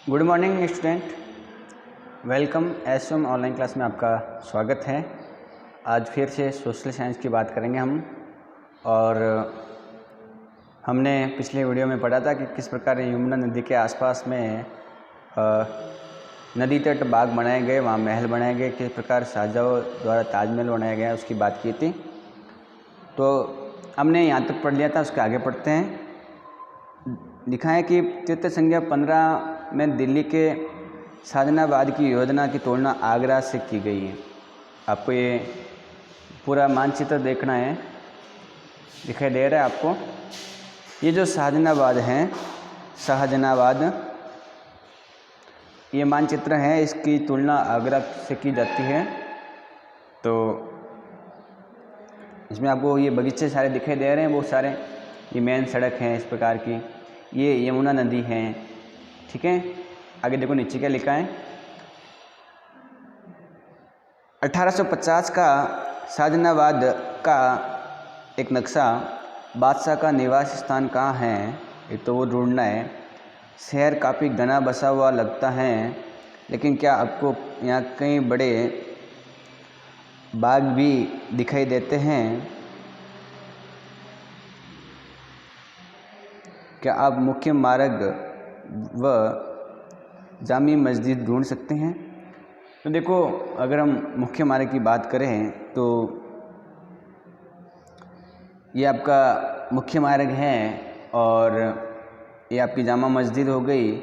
Good morning student, welcome SM online class में आपका स्वागत है। आज फिर से सोशल साइंस की बात करेंगे हम। और हमने पिछले वीडियो में पढ़ा था कि किस प्रकार यमुना नदी के आसपास में नदी तट बाग बनाए गए, वहाँ महल बनाए गए, किस प्रकार शाहजहाँ द्वारा ताजमहल बनाया गया, उसकी बात की थी। तो हमने यहाँ तक पढ़ लिया था, उसके आगे पढ़ते हैं। लिखा है कि तीर्थ संज्ञा 15 में दिल्ली के शाहजहानाबाद की योजना की तुलना आगरा से की गई है। आपको ये पूरा मानचित्र देखना है, दिखाई दे रहा है आपको। ये जो शाहजहानाबाद है, शाहजहानाबाद ये मानचित्र है, इसकी तुलना आगरा से की जाती है। तो इसमें आपको ये बगीचे सारे दिखाई दे रहे हैं, बहुत सारे। ये मेन सड़क है इस प्रकार की, ये यमुना नदी है, ठीक है। आगे देखो नीचे क्या लिखा है। 1850 का शाहजहानाबाद का एक नक्शा, बादशाह का निवास स्थान कहाँ है एक तो वो ढूंढना है। शहर काफ़ी घना बसा हुआ लगता है, लेकिन क्या आपको यहाँ कई बड़े बाग भी दिखाई देते हैं? क्या आप मुख्य मार्ग व जामी मस्जिद ढूंढ सकते हैं? तो देखो, अगर हम मुख्य मार्ग की बात करें तो ये आपका मुख्य मार्ग है और ये आपकी जामा मस्जिद हो गई,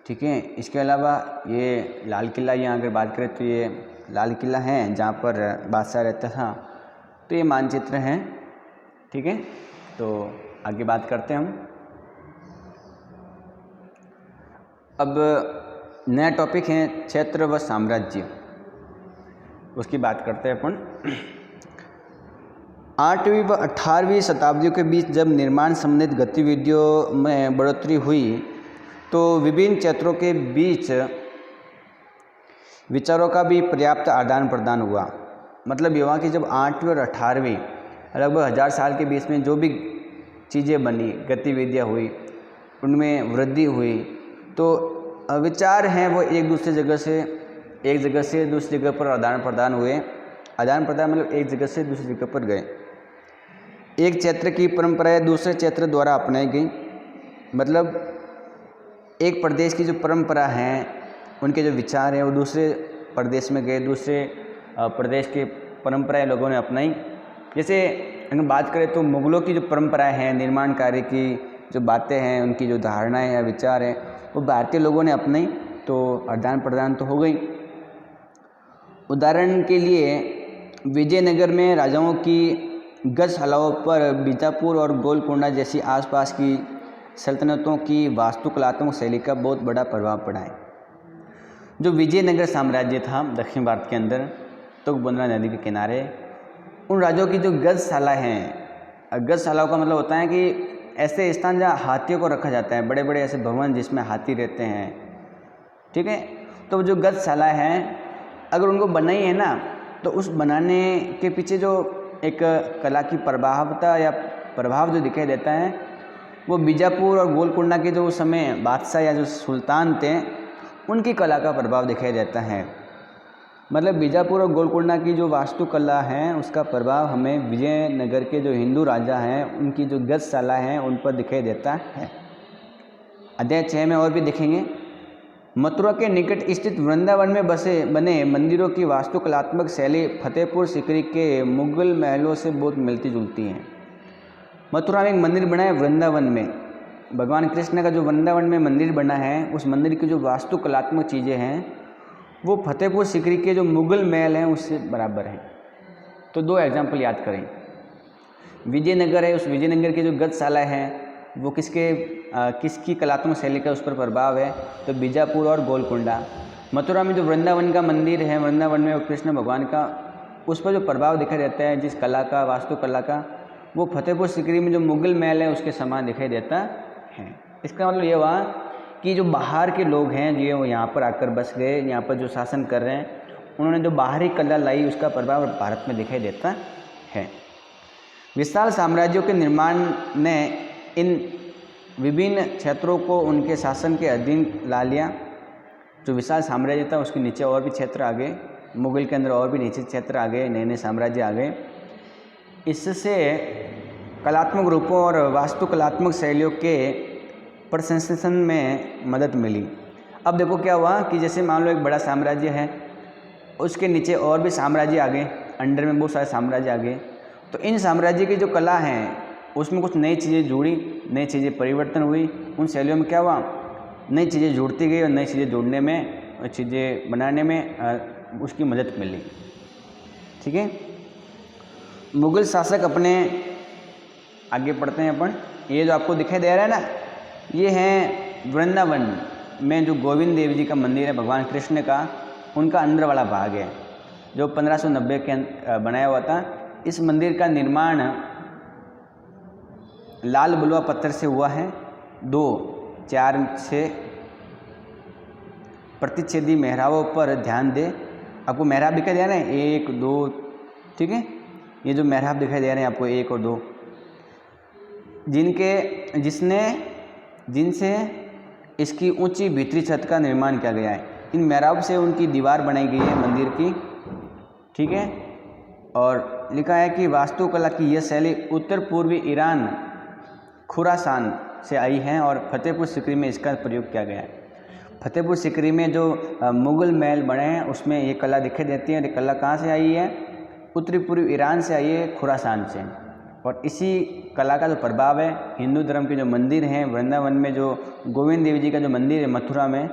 ठीक है। इसके अलावा ये लाल किला, यहाँ अगर बात करें तो ये लाल किला है जहाँ पर बादशाह रहता था। तो ये मानचित्र है, ठीक है। तो आगे बात करते हैं हम। अब नया टॉपिक है क्षेत्र व साम्राज्य, उसकी बात करते हैं अपन। 8वीं व 18वीं शताब्दियों के बीच जब निर्माण संबंधित गतिविधियों में बढ़ोतरी हुई तो विभिन्न क्षेत्रों के बीच विचारों का भी पर्याप्त आदान प्रदान हुआ। मतलब युवा की जब 8वीं और 18वीं लगभग 1000 साल के बीच में जो भी चीज़ें बनी, गतिविधियाँ हुई, उनमें वृद्धि हुई, तो विचार हैं वो एक जगह से दूसरी जगह पर आदान प्रदान हुए। आदान प्रदान मतलब एक जगह से दूसरी जगह पर गए। एक क्षेत्र की परंपराएं दूसरे क्षेत्र द्वारा अपनाई गई। मतलब एक प्रदेश की जो परंपरा है, उनके जो विचार हैं वो दूसरे प्रदेश में गए, दूसरे प्रदेश के परंपराएं लोगों ने अपनाई। जैसे अगर बात करें तो मुग़लों की जो परंपराएं हैं, निर्माण कार्य की जो बातें हैं, उनकी जो धारणाएं या विचार हैं, वो भारतीय लोगों ने अपनाई, तो आदान प्रदान तो हो गई। उदाहरण के लिए विजयनगर में राजाओं की गजशालाओं पर बीजापुर और गोलकोंडा जैसी आसपास की सल्तनतों की वास्तुकलात्मक शैली का बहुत बड़ा प्रभाव पड़ा है। जो विजयनगर साम्राज्य था दक्षिण भारत के अंदर, तुंगभद्रा नदी के किनारे, उन राज्यों की जो गजशाला हैं, गजशालाओं का मतलब होता है कि ऐसे स्थान जहाँ हाथियों को रखा जाता है, बड़े बड़े ऐसे भवन जिसमें हाथी रहते हैं, ठीक है। तो जो गजशाला हैं, अगर उनको बनाई है ना, तो उस बनाने के पीछे जो एक कला की प्रभावता या प्रभाव जो दिखाई देता है, वो बीजापुर और गोलकोंडा के जो उस समय बादशाह या जो सुल्तान थे, उनकी कला का प्रभाव दिखाई देता है। मतलब बीजापुर और गोलकोंडा की जो वास्तुकला है, उसका प्रभाव हमें विजयनगर के जो हिंदू राजा हैं, उनकी जो गजशाला हैं, उन पर दिखाई देता है। अध्याय 6 में और भी देखेंगे। मथुरा के निकट स्थित वृंदावन में बने मंदिरों की वास्तुकलात्मक शैली फतेहपुर सीकरी के मुगल महलों से बहुत मिलती जुलती है। मथुरा में एक मंदिर बना है वृंदावन में, भगवान कृष्ण का जो वृंदावन में मंदिर बना है, उस मंदिर की जो वास्तुकलात्मक चीज़ें हैं वो फतेहपुर सीकरी के जो मुगल महल हैं उससे बराबर हैं। तो दो एग्जाम्पल याद करें। विजयनगर है, उस विजयनगर की जो गजशाला है वो किसकी कलात्मक शैली का उस पर प्रभाव है, तो बीजापुर और गोलकोंडा। मथुरा में जो वृंदावन का मंदिर है, वृंदावन में कृष्ण भगवान का, उस पर जो प्रभाव दिखाई देता है जिस कला का, वास्तुकला का, वो फतेहपुर सीकरी में जो मुगल महल है उसके समान दिखाई देता है। इसका मतलब ये हुआ कि जो बाहर के लोग हैं, जो यहाँ पर आकर बस गए, यहाँ पर जो शासन कर रहे हैं, उन्होंने जो बाहरी कला लाई, उसका प्रभाव भारत में दिखाई देता है। विशाल साम्राज्यों के निर्माण ने इन विभिन्न क्षेत्रों को उनके शासन के अधीन ला लिया। जो विशाल साम्राज्य था उसके नीचे और भी क्षेत्र आ गए, मुगल के अंदर और भी नीचे क्षेत्र आ गए, नए नए साम्राज्य आ गए। इससे कलात्मक रूपों और वास्तुकलात्मक शैलियों के प्रशंसन में मदद मिली। अब देखो क्या हुआ कि जैसे मान लो एक बड़ा साम्राज्य है, उसके नीचे और भी साम्राज्य आ गए, अंडर में बहुत सारे साम्राज्य आ गए। तो इन साम्राज्य की जो कला है उसमें कुछ नई चीज़ें जुड़ी, नई चीज़ें परिवर्तन हुई। उन शैलियों में क्या हुआ, नई चीज़ें जुड़ती गई और नई चीज़ें जोड़ने में और चीज़ें बनाने में उसकी मदद मिली। ठीक है, मुगल शासक अपने, आगे पढ़ते हैं अपन। ये जो आपको दिखाई दे रहा है ना, ये है वृंदावन में जो गोविंद देव जी का मंदिर है, भगवान कृष्ण का, उनका अंदर वाला भाग है जो 1590 के बनाया हुआ था। इस मंदिर का निर्माण लाल बलुआ पत्थर से हुआ है। 2 4 6 प्रतिच्छेदी मेहराबों पर ध्यान दे। आपको मेहराब दिखाई दे रहे हैं 1 2, ठीक है, ये जो मेहराब दिखाई दे रहे हैं आपको 1 और 2, जिनसे इसकी ऊंची भीतरी छत का निर्माण किया गया है। इन मेहराब से उनकी दीवार बनाई गई है मंदिर की। ठीक है, और लिखा है कि वास्तुकला की यह शैली उत्तर पूर्वी ईरान खुरासान से आई है और फतेहपुर सिकरी में इसका प्रयोग किया गया है। फतेहपुर सिकरी में जो मुगल महल बने हैं उसमें ये कला दिखाई देती है। ये कला कहाँ से आई है, उत्तरी पूर्वी ईरान से आई है, खुरासान से। और इसी कला का जो प्रभाव है हिंदू धर्म के जो मंदिर हैं, वृंदावन में जो गोविंद देव जी का जो मंदिर है मथुरा में,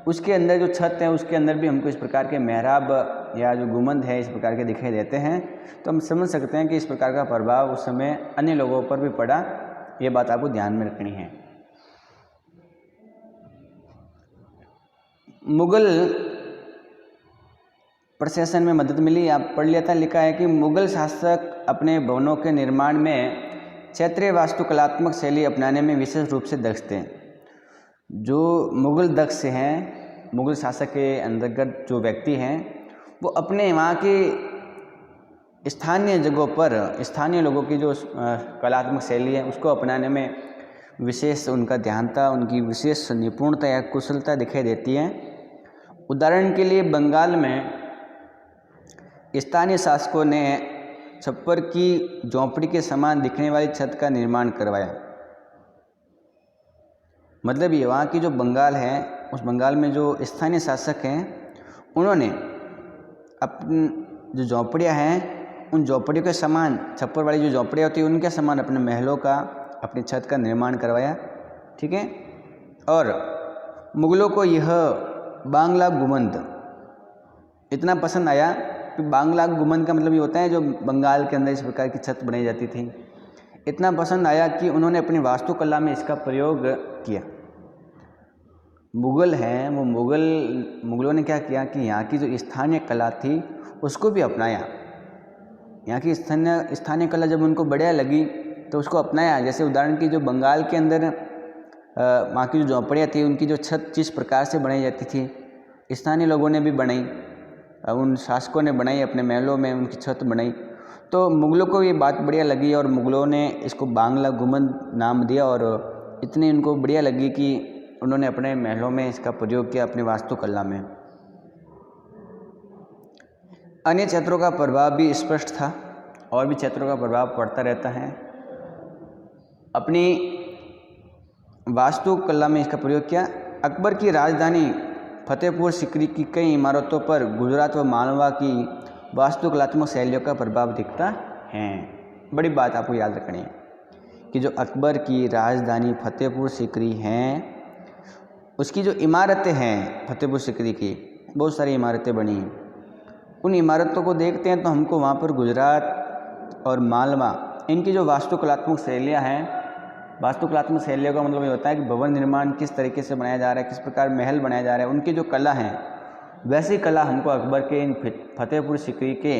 उसके अंदर जो छत है उसके अंदर भी हमको इस प्रकार के मेहराब या जो गुंबद है इस प्रकार के दिखाई देते हैं। तो हम समझ सकते हैं कि इस प्रकार का प्रभाव उस समय अन्य लोगों पर भी पड़ा। ये बात आपको ध्यान में रखनी है। मुगल प्रशासन में मदद मिली, आप पढ़ लिया था। लिखा है कि मुगल शासक अपने भवनों के निर्माण में क्षेत्रीय वास्तुकलात्मक शैली अपनाने में विशेष रूप से दक्ष थे। जो मुगल दक्ष हैं, मुगल शासक के अंतर्गत जो व्यक्ति हैं, वो अपने वहाँ की स्थानीय जगहों पर स्थानीय लोगों की जो कलात्मक शैली है उसको अपनाने में विशेष उनका ध्यान था, उनकी विशेष निपुणता या कुशलता दिखाई देती है। उदाहरण के लिए बंगाल में स्थानीय शासकों ने छप्पर की झोंपड़ी के समान दिखने वाली छत का निर्माण करवाया। मतलब ये वहाँ की जो बंगाल है, उस बंगाल में जो स्थानीय शासक हैं उन्होंने अपनी जो झोंपड़ियाँ हैं उन झोंपड़ियों के समान, छप्पर वाली जो झोंपड़ियाँ होती है उनके समान अपने महलों का, अपनी छत का निर्माण करवाया। ठीक है, और मुगलों को यह बांग्ला गुंबद इतना पसंद आया कि बांग्ला गुंबद का मतलब ये होता है जो बंगाल के अंदर इस प्रकार की छत बनाई जाती थी। इतना पसंद आया कि उन्होंने अपनी वास्तुकला में इसका प्रयोग किया। मुगल हैं, वो मुगलों ने क्या किया कि यहाँ की जो स्थानीय कला थी उसको भी अपनाया। यहाँ की स्थानीय कला जब उनको बढ़िया लगी तो उसको अपनाया। जैसे उदाहरण की जो बंगाल के अंदर वहाँ की जो झोंपड़ियाँ थी उनकी जो छत जिस प्रकार से बनाई जाती थी, स्थानीय लोगों ने भी बनाई, उन शासकों ने बनाई, अपने महलों में उनकी छत बनाई। तो मुगलों को ये बात बढ़िया लगी और मुगलों ने इसको बांग्ला गुंबद नाम दिया और इतनी उनको बढ़िया लगी कि उन्होंने अपने महलों में इसका प्रयोग किया, अपनी वास्तुकला में। अन्य क्षेत्रों का प्रभाव भी स्पष्ट था, और भी क्षेत्रों का प्रभाव पड़ता रहता है। अपनी वास्तुकला में इसका प्रयोग किया। अकबर की राजधानी फतेहपुर सिकरी की कई इमारतों पर गुजरात व मालवा की वास्तुकलात्मक शैलियों का प्रभाव दिखता है। बड़ी बात आपको याद रखनी है कि जो अकबर की राजधानी फतेहपुर सिकरी हैं, उसकी जो इमारतें हैं फतेहपुर सिकरी की, बहुत सारी इमारतें बनी हैं। उन इमारतों को देखते हैं तो हमको वहाँ पर गुजरात और मालवा, इनकी जो वास्तुकलात्मक शैलियाँ हैं, वास्तुकलात्मक शैलियों का मतलब ये होता है कि भवन निर्माण किस तरीके से बनाया जा रहा है, किस प्रकार महल बनाया जा रहा है, उनकी जो कला है वैसी कला हमको अकबर के इन फतेहपुर सिकरी के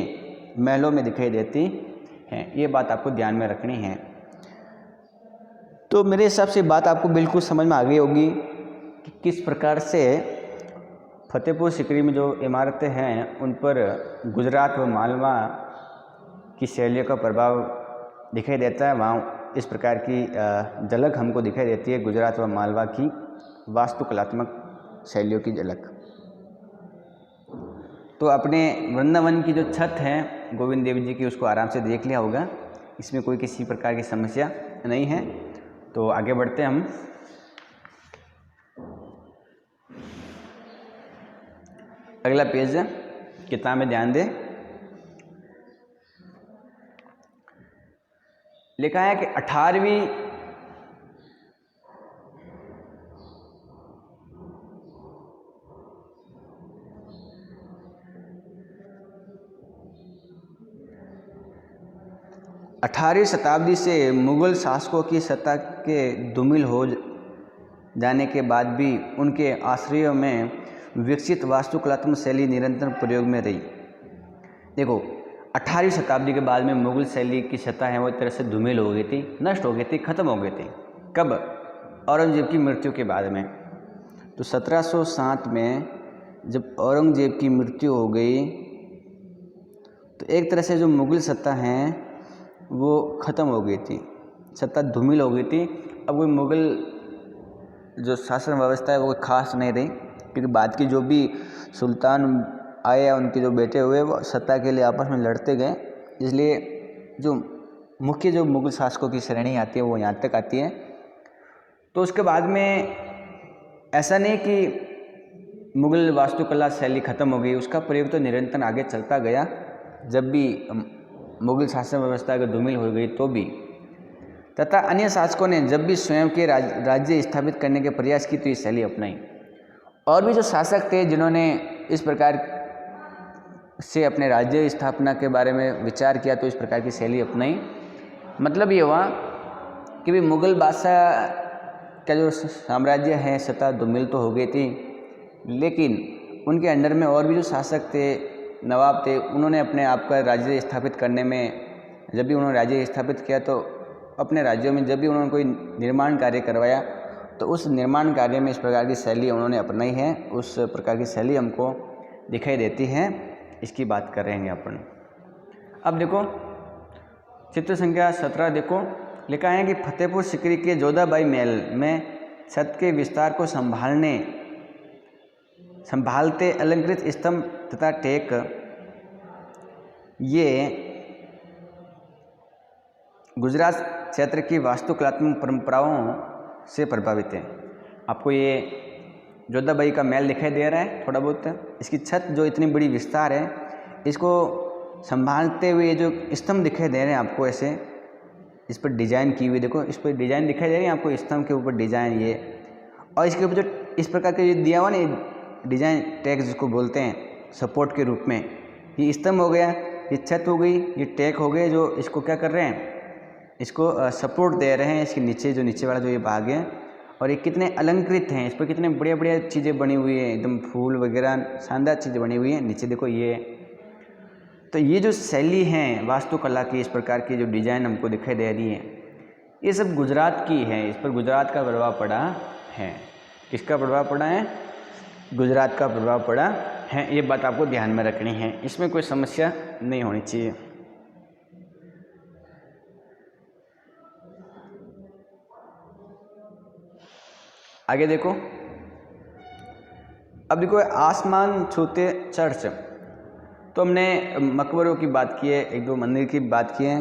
महलों में दिखाई देती है। ये बात आपको ध्यान में रखनी है। तो मेरे हिसाब से बात आपको बिल्कुल समझ में आ गई होगी कि किस प्रकार से फतेहपुर सिकरी में जो इमारतें हैं उन पर गुजरात व मालवा की शैलियों का प्रभाव दिखाई देता है। वहाँ इस प्रकार की झलक हमको दिखाई देती है गुजरात व मालवा की वास्तुकलात्मक शैलियों की झलक। तो अपने वृंदावन की जो छत है गोविंद देव जी की, उसको आराम से देख लिया होगा, इसमें कोई किसी प्रकार की समस्या नहीं है। तो आगे बढ़ते हैं हम। अगला पेज किताब में ध्यान दें, लिखा है कि 18वीं शताब्दी से मुगल शासकों की सत्ता के धूमिल हो जाने के बाद भी उनके आश्रयों में विकसित वास्तुकलात्मक शैली निरंतर प्रयोग में रही। देखो, 18वीं शताब्दी के बाद में मुगल शैली की सत्ता है वो एक तरह से धूमिल हो गई थी, नष्ट हो गई थी, खत्म हो गई थी। कब? औरंगजेब की मृत्यु के बाद में। तो 1707 में जब औरंगजेब की मृत्यु हो गई तो एक तरह से जो मुगल सत्ता है वो ख़त्म हो गई थी, सत्ता धूमिल हो गई थी। अब कोई मुगल जो शासन व्यवस्था है वो खास नहीं रही, क्योंकि बाद की जो भी सुल्तान आए या उनके जो बेटे हुए वो सत्ता के लिए आपस में लड़ते गए। इसलिए जो मुख्य जो मुगल शासकों की श्रेणी आती है वो यहाँ तक आती है। तो उसके बाद में ऐसा नहीं कि मुगल वास्तुकला शैली ख़त्म हो गई, उसका प्रयोग तो निरंतर आगे चलता गया। जब भी मुगल शासन व्यवस्था के धूमिल हो गई तो भी, तथा अन्य शासकों ने जब भी स्वयं के राज्य स्थापित करने के प्रयास की तो ये शैली अपनाई। और भी जो शासक थे जिन्होंने इस प्रकार से अपने राज्य स्थापना के बारे में विचार किया तो इस प्रकार की शैली अपनाई। मतलब ये हुआ कि भी मुगल बादशाह का जो साम्राज्य है सत्ता धूमिल तो हो गई थी, लेकिन उनके अंडर में और भी जो शासक थे, नवाब थे, उन्होंने अपने आप का राज्य स्थापित करने में, जब भी उन्होंने राज्य स्थापित किया तो अपने राज्यों में जब भी उन्होंने कोई निर्माण कार्य करवाया तो उस निर्माण कार्य में इस प्रकार की शैली उन्होंने अपनाई है। उस प्रकार की शैली हमको दिखाई देती है, इसकी बात कर रहे हैं अपन। अब देखो चित्र संख्या 17 देखो, लिखा है कि फतेहपुर सिकरी के जोधाबाई महल में छत के विस्तार को संभालते अलंकृत स्तंभ तथा टेक ये गुजरात क्षेत्र की वास्तुकलात्मक परंपराओं से प्रभावित है। आपको ये जोधाबाई का महल दिखाई दे रहा है थोड़ा बहुत, इसकी छत जो इतनी बड़ी विस्तार है, इसको संभालते हुए जो स्तंभ दिखाई दे रहे हैं आपको, ऐसे इस पर डिजाइन की हुई, देखो इस पर डिजाइन दिखाई दे रही है आपको, स्तंभ के ऊपर डिजाइन ये, और इसके ऊपर जो इस प्रकार का ये दिया हुआ ना डिजाइन टैग जिसको बोलते हैं सपोर्ट के रूप में, ये स्तंभ हो गया, ये छत हो गई, ये टैग हो गए, जो इसको क्या कर रहे हैं, इसको सपोर्ट दे रहे हैं। इसके नीचे जो नीचे वाला जो ये भाग है, और ये कितने अलंकृत हैं, इस पर कितने बढ़िया बढ़िया चीज़ें बनी हुई हैं, एकदम फूल वगैरह शानदार चीज़ें बनी हुई हैं। नीचे देखो ये, तो ये जो शैली है वास्तुकला की, इस प्रकार की जो डिज़ाइन हमको दिखाई दे रही है, ये सब गुजरात की है, इस पर गुजरात का प्रभाव पड़ा है। किसका प्रभाव पड़ा है? गुजरात का प्रभाव पड़ा है। ये बात आपको ध्यान में रखनी है, इसमें कोई समस्या नहीं होनी चाहिए। आगे देखो, अब देखो आसमान छूते चर्च, तो हमने मकबरों की बात की है, एक दो मंदिर की बात की है।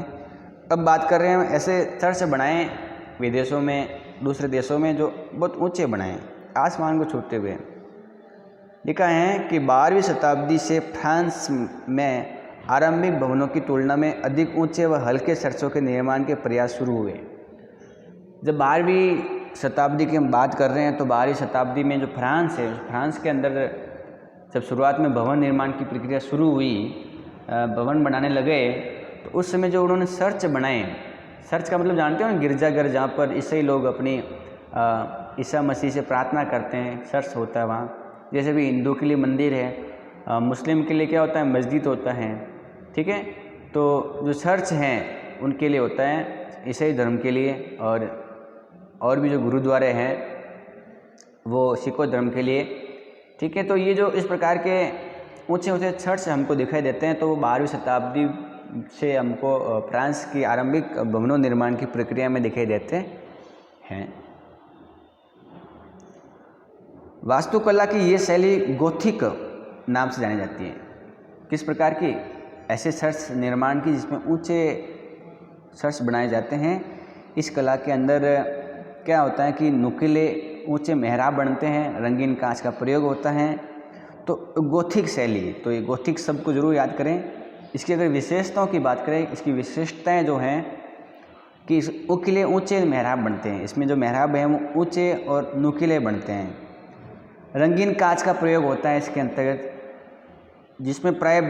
अब बात कर रहे हैं ऐसे चर्च बनाएं विदेशों में, दूसरे देशों में, जो बहुत ऊंचे बनाएं आसमान को छूते हुए। लिखा है कि 12वीं शताब्दी से फ्रांस में आरंभिक भवनों की तुलना में अधिक ऊंचे व हल्के चर्चों के निर्माण के प्रयास शुरू हुए। जब 12वीं शताब्दी की हम बात कर रहे हैं तो 12वीं शताब्दी में जो फ्रांस है, फ्रांस के अंदर जब शुरुआत में भवन निर्माण की प्रक्रिया शुरू हुई, भवन बनाने लगे, तो उस समय जो उन्होंने चर्च बनाए, चर्च का मतलब जानते हो ना, गिरजाघर जहाँ पर ईसाई लोग अपनी ईसा मसीह से प्रार्थना करते हैं, चर्च होता है वहाँ। जैसे भी हिंदू के लिए मंदिर है, मुस्लिम के लिए क्या होता है, मस्जिद होता है, ठीक है। तो जो चर्च हैं उनके लिए होता है ईसाई धर्म के लिए, और भी जो गुरुद्वारे हैं वो सिखों धर्म के लिए, ठीक है। तो ये जो इस प्रकार के ऊंचे ऊंचे चर्च हमको दिखाई देते हैं, तो वो 12वीं शताब्दी से हमको फ्रांस की आरंभिक भवनों निर्माण की प्रक्रिया में दिखाई देते हैं। वास्तुकला की ये शैली गोथिक नाम से जानी जाती है। किस प्रकार की? ऐसे चर्च निर्माण की जिसमें ऊंचे चर्च बनाए जाते हैं। इस कला के अंदर क्या होता है कि नुकीले ऊंचे मेहराब बनते हैं, रंगीन कांच का प्रयोग होता है। तो गोथिक शैली, तो ये गोथिक शब्द को जरूर याद करें। इसकी अगर विशेषताओं की बात करें, इसकी विशेषताएं जो हैं कि नुकीले ऊंचे मेहराब बनते हैं। इसमें जो मेहराब हैं वो ऊंचे और नुकीले बनते हैं। रंगीन कांच का प्रयोग होता है इसके अंतर्गत, जिसमें प्राय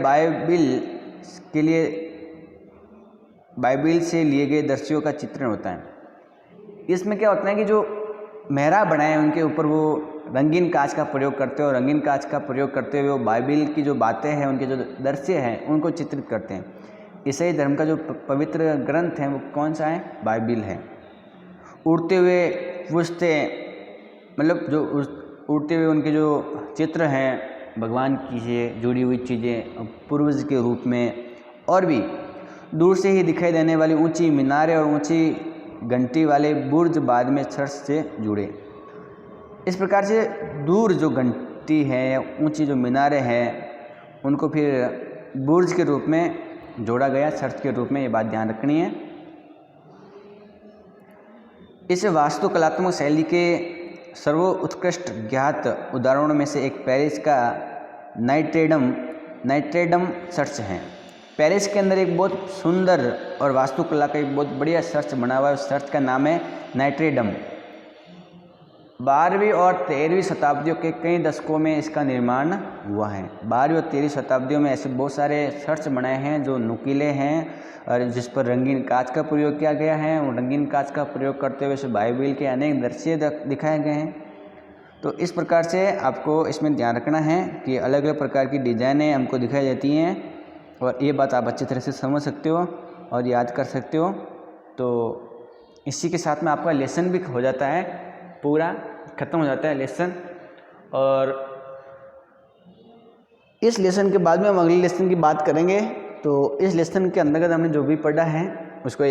बाइबिल से लिए गए दृश्यों का चित्रण होता है। इसमें क्या होता है कि जो मेहराब बनाए हैं उनके ऊपर वो रंगीन कांच का प्रयोग करते हैं और रंगीन कांच का प्रयोग करते हुए वो बाइबिल की जो बातें हैं, उनके जो दृश्य हैं, उनको चित्रित करते हैं। ईसाई धर्म का जो पवित्र ग्रंथ है वो कौन सा है? बाइबिल है। उड़ते हुए पुष्तें, मतलब जो उड़ते हुए उनके जो चित्र हैं भगवान की से जुड़ी हुई चीज़ें पूर्वज के रूप में, और भी दूर से ही दिखाई देने वाली ऊंची मीनारें और ऊंची घंटी वाले बुर्ज बाद में चर्च से जुड़े। इस प्रकार से दूर जो घंटी है या ऊंची जो मीनारें हैं उनको फिर बुर्ज के रूप में जोड़ा गया, चर्च के रूप में। ये बात ध्यान रखनी है। इस वास्तुकलात्मक शैली के सर्वोत्कृष्ट ज्ञात उदाहरणों में से एक पेरिस का नाइट्रेडम चर्च है। पेरिस के अंदर एक बहुत सुंदर और वास्तुकला का एक बहुत बढ़िया चर्च बना हुआ है। उस चर्च का नाम है नाइट्रेडम। 12वीं और 13वीं शताब्दियों के कई दशकों में इसका निर्माण हुआ है। 12वीं और 13वीं शताब्दियों में ऐसे बहुत सारे चर्च बनाए हैं जो नुकीले हैं और जिस पर रंगीन कांच का प्रयोग किया गया है। और रंगीन कांच का प्रयोग करते हुए इस बाइबिल के अनेक दृश्य दिखाए गए हैं। तो इस प्रकार से आपको इसमें ध्यान रखना है कि अलग अलग प्रकार की डिज़ाइनें हमको दिखाई देती हैं और ये बात आप अच्छी तरह से समझ सकते हो और याद कर सकते हो। तो इसी के साथ में आपका लेसन भी हो जाता है, पूरा ख़त्म हो जाता है लेसन। और इस लेसन के बाद में हम अगले लेसन की बात करेंगे। तो इस लेसन के अंतर्गत हमने जो भी पढ़ा है उसको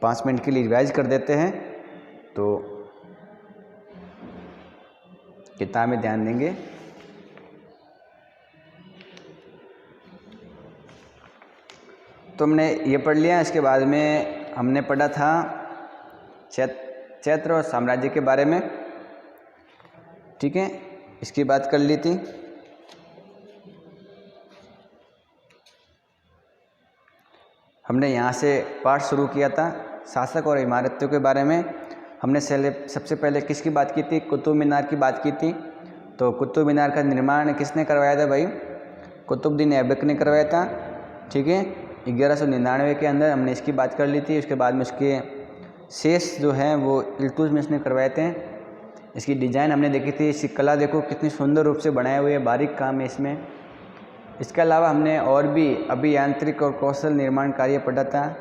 5 मिनट के लिए रिवाइज कर देते हैं। तो किताब में ध्यान देंगे। तो हमने ये पढ़ लिया। इसके बाद में हमने पढ़ा था चैत्र और साम्राज्य के बारे में, ठीक है, इसकी बात कर ली थी। हमने यहाँ से पाठ शुरू किया था शासक और इमारतों के बारे में। हमने सबसे पहले किसकी बात की थी? कुतुब मीनार की बात की थी। तो कुतुब मीनार का निर्माण किसने करवाया था भाई? कुतुबुद्दीन ऐबक ने करवाया था, ठीक है। 1199 के अंदर हमने इसकी बात कर ली थी। उसके बाद में उसके शेष जो हैं वो इल्तुतमिश ने करवाए थे। इसकी डिज़ाइन हमने देखी थी। इसकी कला देखो कितनी सुंदर रूप से बनाए हुए, बारीक काम है इसमें। इसके अलावा हमने और भी अभियांत्रिक और कौशल निर्माण कार्य पढ़ा था।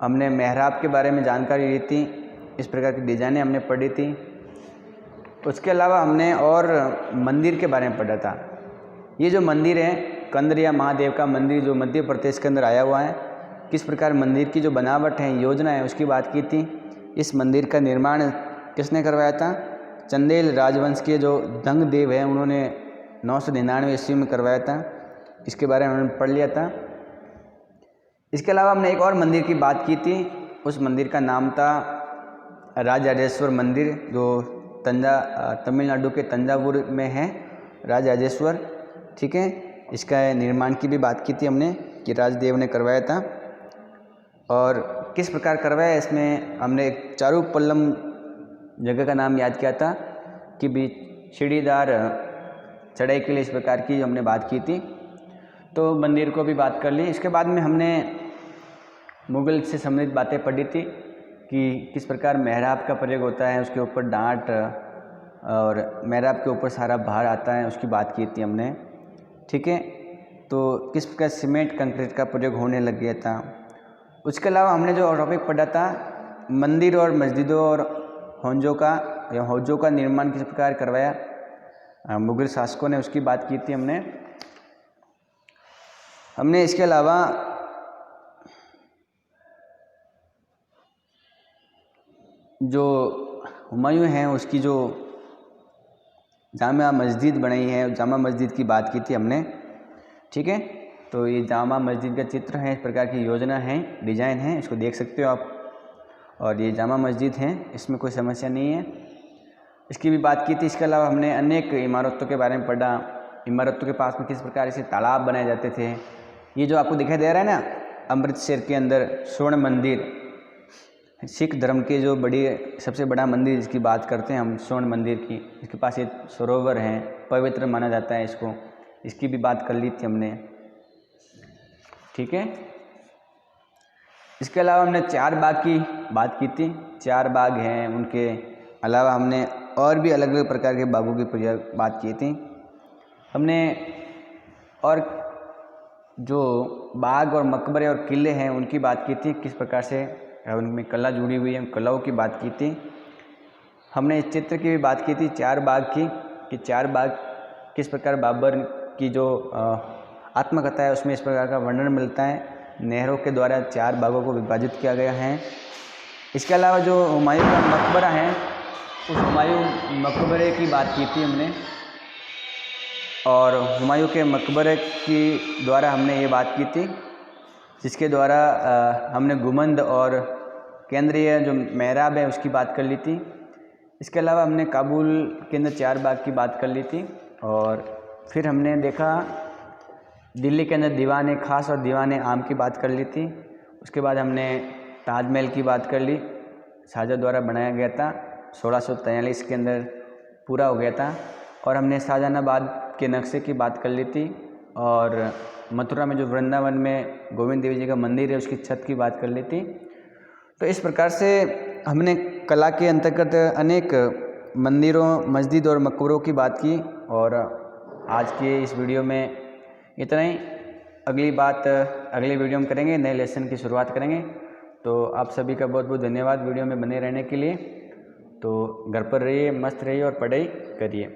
हमने मेहराब के बारे में जानकारी ली थी। इस प्रकार की डिज़ाइनें हमने पढ़ी थी। उसके अलावा हमने और मंदिर के बारे में पढ़ा था। ये जो मंदिर है कंदरिया महादेव का मंदिर जो मध्य प्रदेश के अंदर आया हुआ है, किस प्रकार मंदिर की जो बनावट है, योजना है, उसकी बात की थी। इस मंदिर का निर्माण किसने करवाया था? चंदेल राजवंश के जो दंग देव हैं उन्होंने 999 ईस्वी में करवाया था। इसके बारे में हमने पढ़ लिया था। इसके अलावा हमने एक और मंदिर की बात की थी। उस मंदिर का नाम था राजराजेश्वर मंदिर, जो तमिलनाडु के तंजावुर में है राजराजेश्वर, ठीक है। इसका निर्माण की भी बात की थी हमने कि राजदेव ने करवाया था। और किस प्रकार करवाया, इसमें हमने एक चारुपल्लम जगह का नाम याद किया था कि भी सीढ़ीदार चढ़ाई के लिए इस प्रकार की हमने बात की थी। तो मंदिर को भी बात कर ली। इसके बाद में हमने मुगल से संबंधित बातें पढ़ी थी कि किस प्रकार मेहराब का प्रयोग होता है, उसके ऊपर डांट और मेहराब के ऊपर सारा भार आता है, उसकी बात की थी हमने, ठीक है। तो किस प्रकार सीमेंट कंक्रीट का प्रयोग होने लग गया था। उसके अलावा हमने जो टॉपिक पढ़ा था मंदिर और मस्जिदों और हौजों का निर्माण किस प्रकार करवाया मुगल शासकों ने, उसकी बात की थी हमने। इसके अलावा जो हुमायूं हैं उसकी जो जामा मस्जिद बनाई है, जामा मस्जिद की बात की थी हमने, ठीक है। तो ये जामा मस्जिद का चित्र है, इस प्रकार की योजना है, डिज़ाइन है, इसको देख सकते हो आप। और ये जामा मस्जिद है, इसमें कोई समस्या नहीं है, इसकी भी बात की थी। इसके अलावा हमने अनेक इमारतों के बारे में पढ़ा, इमारतों के पास में किस प्रकार से तालाब बनाए जाते थे। ये जो आपको दिखाई दे रहा है ना, अमृतसर के अंदर स्वर्ण मंदिर, सिख धर्म के जो सबसे बड़ा मंदिर जिसकी बात करते हैं हम, स्वर्ण मंदिर की, इसके पास एक सरोवर है, पवित्र माना जाता है इसको, इसकी भी बात कर ली थी हमने, ठीक है। इसके अलावा हमने चार बाग की बात की थी, चार बाग हैं, उनके अलावा हमने और भी अलग अलग प्रकार के बागों की बात की थी हमने। और जो बाग और मकबरे और किले हैं उनकी बात की थी, किस प्रकार से उनमें कला जुड़ी हुई है, कलाओं की बात की थी हमने। इस चित्र की भी बात की थी चार बाग की, कि चार बाग किस प्रकार बाबर की जो आत्मकथा है उसमें इस प्रकार का वर्णन मिलता है, नेहरू के द्वारा चार बागों को विभाजित किया गया है। इसके अलावा जो हुमायूं का मकबरा है, उस हुमायूं मकबरे की बात की थी हमने, और हुमायूं के मकबरे की द्वारा हमने ये बात की थी, जिसके द्वारा हमने गुंबद और केंद्रीय जो मेहराब है उसकी बात कर ली थी। इसके अलावा हमने काबुल के अंदर चार बाग की बात कर ली थी, और फिर हमने देखा दिल्ली के अंदर दीवान खास और दीवान आम की बात कर ली थी। उसके बाद हमने ताजमहल की बात कर ली, शाहजहाँ द्वारा बनाया गया था, 1643 के अंदर पूरा हो गया था। और हमने शाहजहानाबाद के नक्शे की बात कर ली थी, और मथुरा में जो वृंदावन में गोविंद देव जी का मंदिर है उसकी छत की बात कर ली थी। तो इस प्रकार से हमने कला के अंतर्गत अनेक मंदिरों, मस्जिद और मकबरों की बात की। और आज के इस वीडियो में इतना ही। अगली बात अगले वीडियो में करेंगे, नए लेसन की शुरुआत करेंगे। तो आप सभी का बहुत बहुत धन्यवाद वीडियो में बने रहने के लिए। तो घर पर रहिए, मस्त रहिए और पढ़ाई करिए।